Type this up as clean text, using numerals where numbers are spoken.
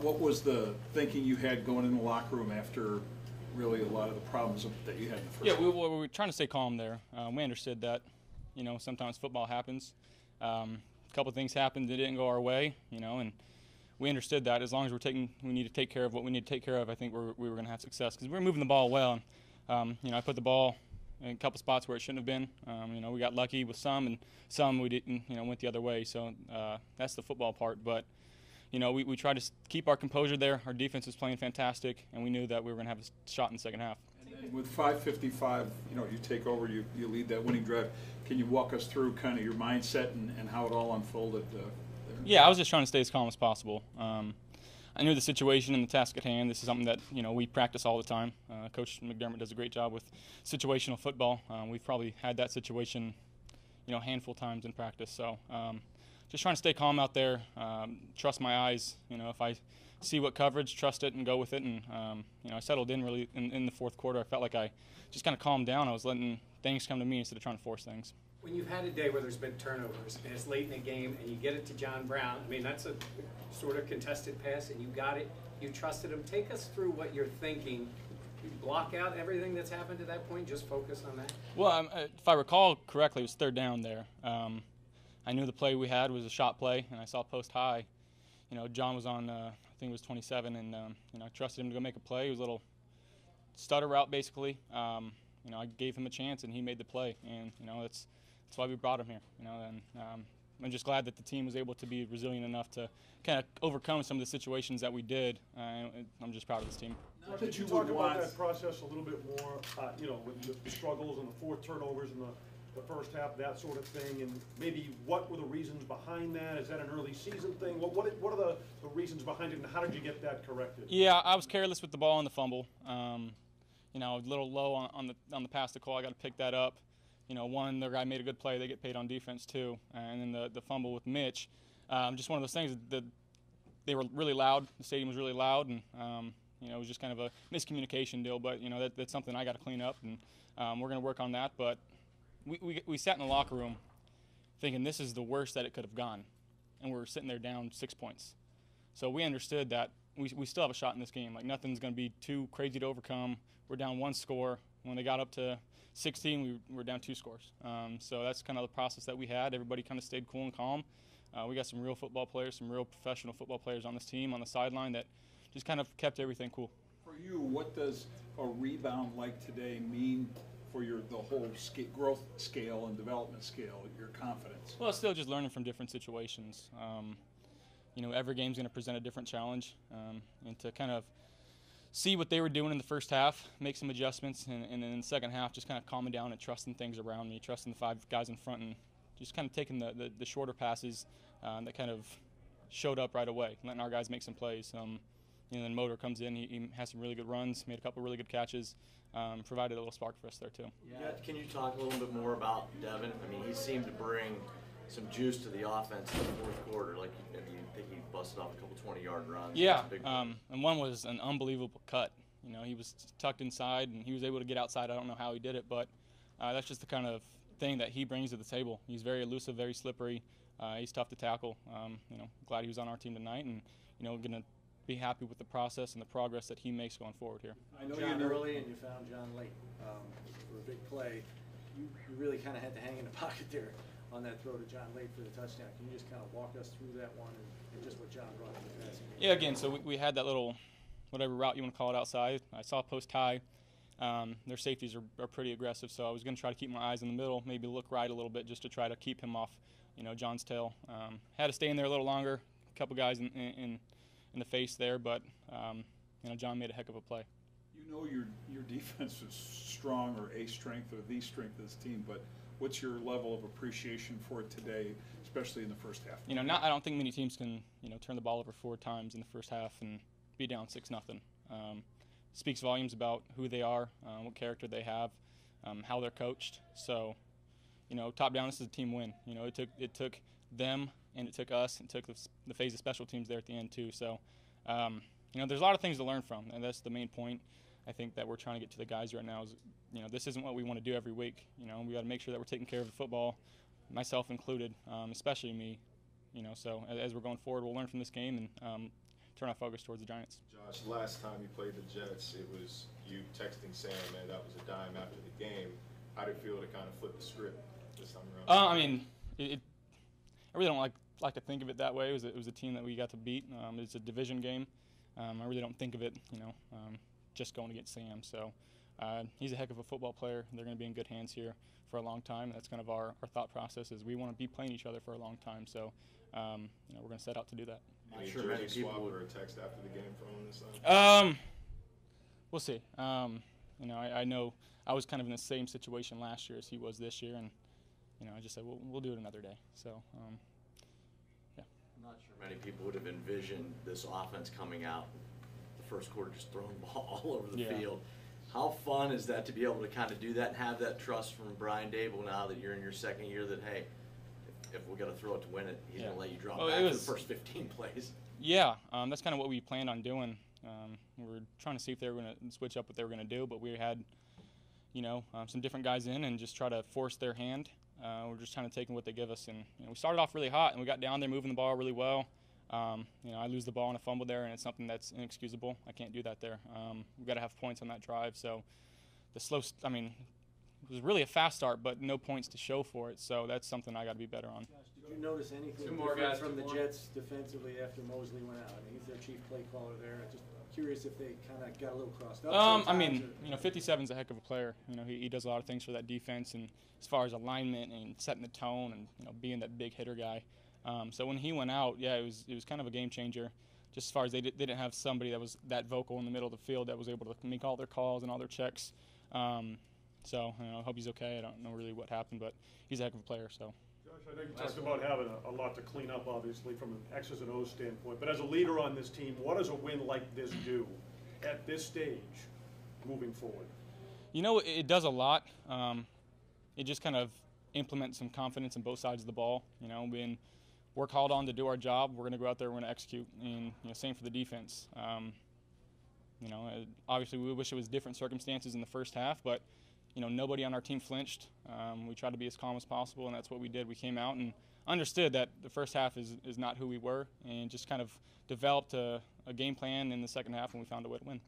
What was the thinking you had going in the locker room after really a lot of the problems that you had in the first? Yeah, we were trying to stay calm there. We understood that, sometimes football happens. A couple of things happened that didn't go our way, and we understood that as long as we need to take care of what we need to take care of, I think we were going to have success because we were moving the ball well. And, I put the ball in a couple spots where it shouldn't have been. We got lucky with some, and some we didn't, went the other way. So that's the football part. But, we tried to keep our composure there. Our defense was playing fantastic, and we knew that we were going to have a shot in the second half. And with 5:55, you take over, you lead that winning drive. Can you walk us through kind of your mindset and how it all unfolded there? Yeah, I was just trying to stay as calm as possible. I knew the situation and the task at hand. This is something that we practice all the time. Coach McDermott does a great job with situational football. We've probably had that situation, a handful of times in practice. So just trying to stay calm out there, trust my eyes. If I see what coverage, trust it and go with it. And I settled in really in the fourth quarter. I felt like I just kind of calmed down. I was letting things come to me instead of trying to force things. When you've had a day where there's been turnovers and it's late in the game and you get it to John Brown, I mean, that's a sort of contested pass and you got it, you trusted him. Take us through what you're thinking. You block out everything that's happened to that point, just focus on that? Well, if I recall correctly, it was third down there. I knew the play we had was a shot play, and I saw post high. John was on, I think it was 27, and I trusted him to go make a play. It was a little stutter route, basically. I gave him a chance, and he made the play, and that's why we brought him here. And I'm just glad that the team was able to be resilient enough to kind of overcome some of the situations that we did. I'm just proud of this team. Could you talk about that process a little bit more? With the struggles and the 4 turnovers in the first half, that sort of thing, and maybe what were the reasons behind that? Is that an early season thing? What are the reasons behind it, and how did you get that corrected? Yeah, I was careless with the ball on the fumble. A little low on the pass to call. I got to pick that up. One, their guy made a good play. They get paid on defense too. And then the fumble with Mitch, just one of those things that they were really loud. The stadium was really loud, and it was just kind of a miscommunication deal. But that's something I got to clean up, and we're going to work on that. But we sat in the locker room thinking this is the worst that it could have gone, and we're sitting there down 6 points. So we understood that we still have a shot in this game. Like, nothing's going to be too crazy to overcome. We're down 1 score. When they got up to 16, we were down 2 scores. So that's kind of the process that we had. Everybody kind of stayed cool and calm. We got some real football players, some real professional football players on this team on the sideline that just kind of kept everything cool. For you, what does a rebound like today mean for the whole growth scale and development scale, your confidence? Well, it's still just learning from different situations. Every game's going to present a different challenge, and to kind of see what they were doing in the first half, make some adjustments, and then in the second half just kind of calming down and trusting things around me, trusting the 5 guys in front, and just kind of taking the shorter passes that kind of showed up right away, letting our guys make some plays. Then Motor comes in, he has some really good runs, made a couple really good catches, provided a little spark for us there too. Yeah, can you talk a little bit more about Devin? I mean, he seemed to bring some juice to the offense in the fourth quarter. Like, I think he busted off a couple 20-yard runs. Yeah, and one was an unbelievable cut. He was tucked inside, and he was able to get outside. I don't know how he did it, but that's just the kind of thing that he brings to the table. He's very elusive, very slippery. He's tough to tackle. Glad he was on our team tonight, and going to be happy with the process and the progress that he makes going forward here. I know John early and you found John late for a big play. You really kind of had to hang in the pocket there on that throw to John late for the touchdown. Can you just kind of walk us through that one and just what John brought to the passing game? Yeah, again, so we had that little, whatever route you want to call it, outside. I saw post high. Their safeties are pretty aggressive, so I was going to try to keep my eyes in the middle, maybe look right a little bit just to try to keep him off, John's tail. Had to stay in there a little longer. A couple guys in the face there, but John made a heck of a play. Your defense is strong, or a strength, or the strength of this team, but what's your level of appreciation for it today, especially in the first half? I don't think many teams can turn the ball over 4 times in the first half and be down 6-0. Speaks volumes about who they are, what character they have, how they're coached. So, top down, this is a team win. It took them, and it took us, and it took the phase of special teams there at the end too. So, there's a lot of things to learn from, and that's the main point I think that we're trying to get to the guys right now is, this isn't what we want to do every week. We got to make sure that we're taking care of the football, myself included, especially me. So as we're going forward, we'll learn from this game and turn our focus towards the Giants. Josh, last time you played the Jets, it was you texting Sam, man, that was a dime after the game. How did it feel to kind of flip the script this time around? I mean, I really don't like to think of it that way. It was a team that we got to beat. It's a division game. I really don't think of it, just going against Sam. So he's a heck of a football player. They're going to be in good hands here for a long time. That's kind of our thought process is we want to be playing each other for a long time. So we're going to set out to do that. Any sure many jersey swap people or a text after the game from him this time? We'll see. I know I was kind of in the same situation last year as he was this year, and I just said we'll do it another day. So yeah. I'm not sure many people would have envisioned this offense coming out the first quarter just throwing the ball all over the field. How fun is that to be able to kind of do that and have that trust from Brian Dable now that you're in your second year that, hey, if we're going to throw it to win it, he's going to let you drop back for the first 15 plays? Yeah, that's kind of what we planned on doing. We were trying to see if they were going to switch up what they were going to do, but we had, some different guys in and just try to force their hand. We're just trying to take in what they give us, and we started off really hot, and we got down there moving the ball really well. I lose the ball on a fumble there, and it's something that's inexcusable. I can't do that there. We've got to have points on that drive. So it was really a fast start, but no points to show for it. So that's something I got to be better on. Josh, did you notice anything Two more different guys, from two the more. Jets defensively after Mosley went out? I mean, he's their chief play caller there. Just curious if they kind of got a little crossed up. 57's a heck of a player. He does a lot of things for that defense, and as far as alignment and setting the tone and being that big hitter guy. So when he went out, it was kind of a game changer. Just as far as they didn't have somebody that was that vocal in the middle of the field that was able to make all their calls and all their checks. So I hope he's okay. I don't know really what happened, but he's a heck of a player. So. Josh, I know you talked about having a lot to clean up, obviously, from an X's and O's standpoint. But as a leader on this team, what does a win like this do at this stage moving forward? It does a lot. It just kind of implements some confidence in both sides of the ball. When we're called on to do our job, we're going to go out there, we're going to execute. And same for the defense. Obviously we wish it was different circumstances in the first half, but nobody on our team flinched. We tried to be as calm as possible, and that's what we did. We came out and understood that the first half is not who we were, and just kind of developed a game plan in the second half, and we found a way to win.